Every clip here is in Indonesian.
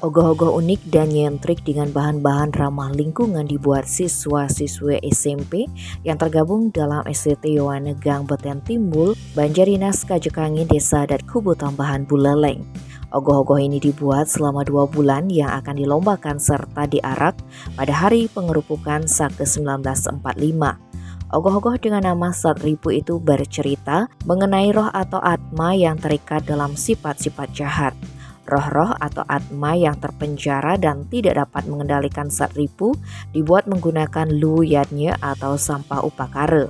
Ogoh-ogoh unik dan nyentrik dengan bahan-bahan ramah lingkungan dibuat siswa-siswi SMP yang tergabung dalam STT Yowane Gang Beten Timbul, Banjarinas Kajekangin Desa Adat Kubu Tambahan Buleleng. Ogoh-ogoh ini dibuat selama 2 bulan yang akan dilombakan serta diarak pada hari pengerupukan Sake 1945. Ogoh-ogoh dengan nama Satripu itu bercerita mengenai roh atau atma yang terikat dalam sifat-sifat jahat. Roh-roh atau atma yang terpenjara dan tidak dapat mengendalikan Satripu dibuat menggunakan luyatnya atau sampah upakara.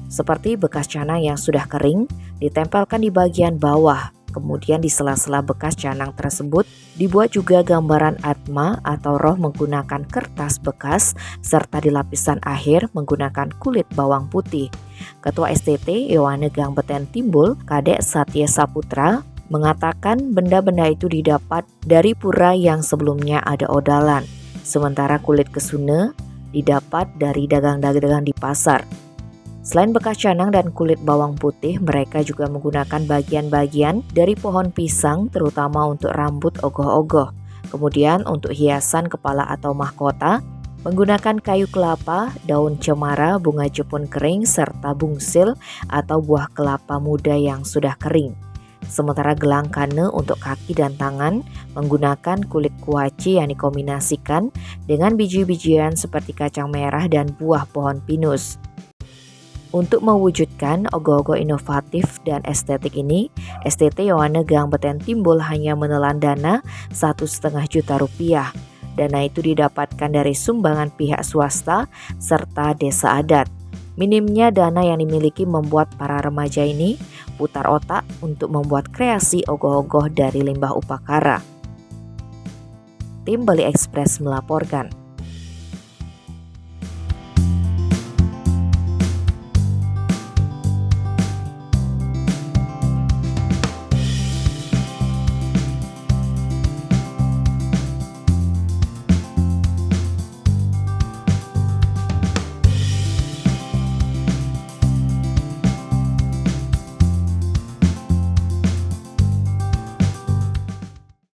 Seperti bekas canang yang sudah kering ditempelkan di bagian bawah. Kemudian di sela-sela bekas canang tersebut dibuat juga gambaran atma atau roh menggunakan kertas bekas serta di lapisan akhir menggunakan kulit bawang putih. Ketua STT Yowane Gang Beten Timbul, Kadek Satya Saputra, mengatakan benda-benda itu didapat dari pura yang sebelumnya ada odalan. Sementara kulit kesuna didapat dari dagang-dagang di pasar. Selain bekas canang dan kulit bawang putih, mereka juga menggunakan bagian-bagian dari pohon pisang terutama untuk rambut ogoh-ogoh. Kemudian untuk hiasan kepala atau mahkota, menggunakan kayu kelapa, daun cemara, bunga jepun kering, serta bungsil atau buah kelapa muda yang sudah kering. Sementara gelang kane untuk kaki dan tangan menggunakan kulit kuaci yang dikombinasikan dengan biji-bijian seperti kacang merah dan buah pohon pinus. Untuk mewujudkan ogoh-ogoh inovatif dan estetik ini, STT Yowane Gang Beten Timbul hanya menelan dana 1,5 juta rupiah. Dana itu didapatkan dari sumbangan pihak swasta serta desa adat. Minimnya dana yang dimiliki membuat para remaja ini putar otak untuk membuat kreasi ogoh-ogoh dari limbah upakara. Tim Bali Express melaporkan.